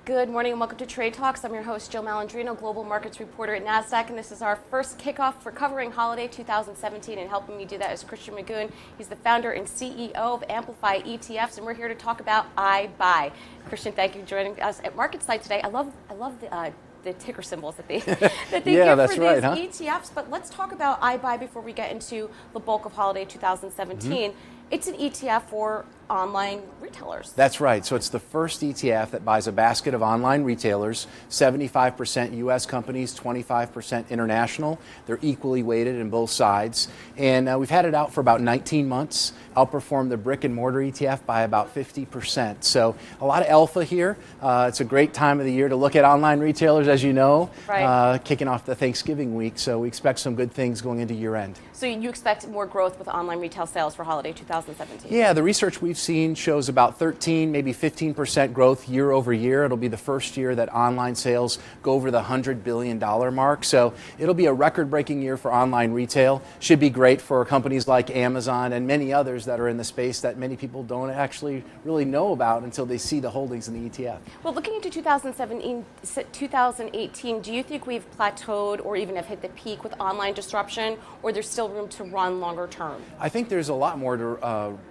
Good morning and welcome to Trade Talks. I'm your host, Jill Malandrino, Global Markets Reporter at Nasdaq, and this is our first kickoff for covering Holiday 2017, and helping me do that is Christian Magoon. He's the founder and CEO of Amplify ETFs, and we're here to talk about IBUY. Christian, thank you for joining us at MarketSite today. I love the ticker symbols that they that they yeah, give that's for right, these ETFs, but let's talk about IBUY before we get into the bulk of Holiday 2017. It's an ETF for online retailers. That's right. So it's the first ETF that buys a basket of online retailers, 75% U.S. companies, 25% international. They're equally weighted in both sides. And we've had it out for about 19 months, outperformed the brick and mortar ETF by about 50%. So a lot of alpha here. It's a great time of the year to look at online retailers, as you know, right. Kicking off the Thanksgiving week. So we expect some good things going into year end. So you expect more growth with online retail sales for Holiday 2017? Yeah, the research we've seen shows about 13, maybe 15% growth year over year. It'll be the first year that online sales go over the $100 billion mark. So it'll be a record-breaking year for online retail. Should be great for companies like Amazon and many others that are in the space that many people don't actually really know about until they see the holdings in the ETF. Well, looking into 2018, do you think we've plateaued or even have hit the peak with online disruption, or there's still room to run longer term? I think there's a lot more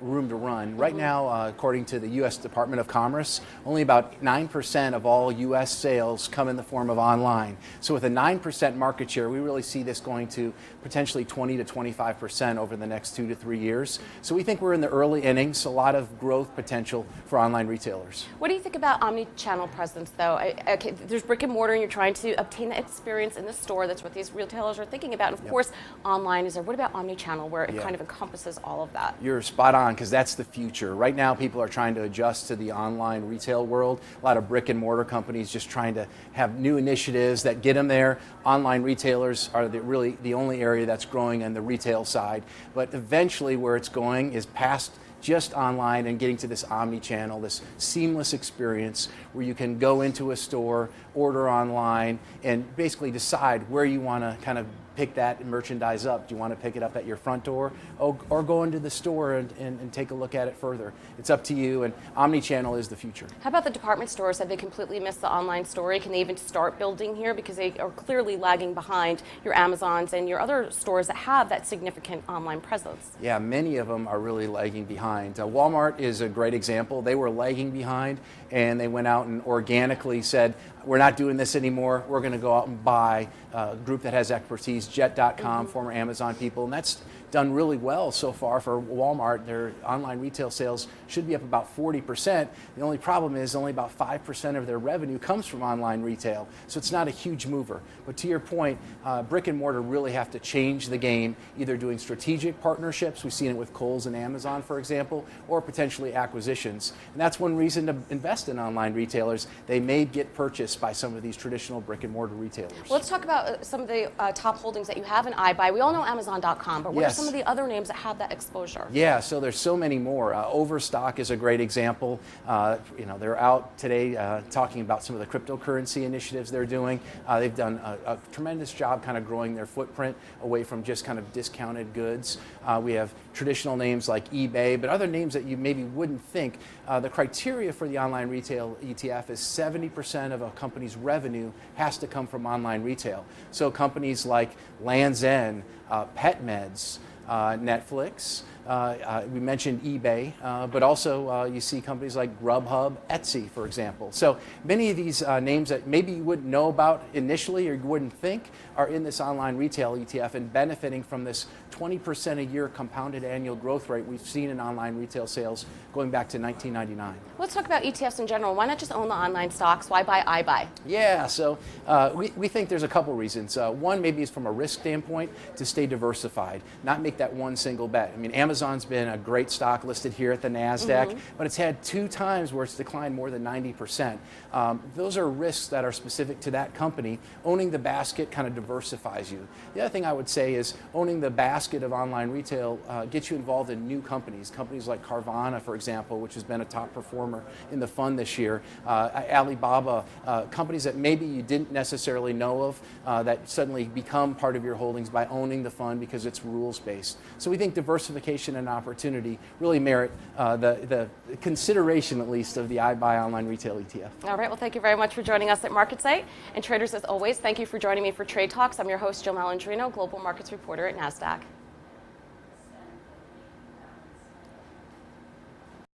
room to run. Right now, according to the U.S. Department of Commerce, only about 9% of all U.S. sales come in the form of online. So with a 9% market share, we really see this going to potentially 20 to 25% over the next 2 to 3 years. So we think we're in the early innings, a lot of growth potential for online retailers. What do you think about omnichannel presence, though? Okay, there's brick and mortar, and you're trying to obtain that experience in the store. That's what these retailers are thinking about. And of course, online is there. What about omnichannel, where it kind of encompasses all of that? You're spot on, because that's the future. Right now, people are trying to adjust to the online retail world. A lot of brick and mortar companies just trying to have new initiatives that get them there. Online retailers are really the only area that's growing on the retail side. But eventually, where it's going is past just online and getting to this omni-channel, this seamless experience where you can go into a store, order online, and basically decide where you want to kind of pick that merchandise up. Do you want to pick it up at your front door, or go into the store and take a look at it further? It's up to you, and omni-channel is the future. How about the department stores? Have they completely missed the online story? Can they even start building here? Because they are clearly lagging behind your Amazons and your other stores that have that significant online presence. Yeah, many of them are really lagging behind. Walmart is a great example. They were lagging behind, and they went out and organically said, we're not doing this anymore. We're going to go out and buy a group that has expertise, Jet.com, former Amazon people, and that's done really well so far for Walmart. Their online retail sales should be up about 40%. The only problem is only about 5% of their revenue comes from online retail, so it's not a huge mover. But to your point, brick and mortar really have to change the game, either doing strategic partnerships, we've seen it with Kohl's and Amazon, for example, or potentially acquisitions. And that's one reason to invest in online retailers. They may get purchased by some of these traditional brick and mortar retailers. Well, let's talk about some of the top holdings that you have in IBUY. We all know Amazon.com, but what are some of the other names that have that exposure? Yeah, so there's so many more. Overstock is a great example. They're out today talking about some of the cryptocurrency initiatives they're doing. They've done a tremendous job kind of growing their footprint away from just kind of discounted goods. We have traditional names like eBay, but other names that you maybe wouldn't think. The criteria for the online retail ETF is 70% of a company's revenue has to come from online retail. So companies like Land's End, PetMeds, Netflix, we mentioned eBay, but also you see companies like Grubhub, Etsy, for example. So many of these names that maybe you wouldn't know about initially or you wouldn't think are in this online retail ETF and benefiting from this 20% a year compounded annual growth rate we've seen in online retail sales going back to 1999. Let's talk about ETFs in general. Why not just own the online stocks? Why buy IBUY? Yeah, so we think there's a couple reasons. One, maybe is from a risk standpoint, to stay diversified, not make that one single bet. I mean, Amazon's been a great stock listed here at the Nasdaq, but it's had 2 times where it's declined more than 90%. Those are risks that are specific to that company. Owning the basket kind of diversifies you. The other thing I would say is owning the basket of online retail gets you involved in new companies like Carvana, for example, which has been a top performer in the fund this year. Alibaba, companies that maybe you didn't necessarily know of that suddenly become part of your holdings by owning the fund because it's rules-based. So we think diversification information and opportunity really merit the consideration, at least, of the IBUY online retail ETF. All right, well, thank you very much for joining us at MarketSite. And traders, as always, thank you for joining me for Trade Talks. I'm your host, Jill Malandrino, Global Markets Reporter at Nasdaq.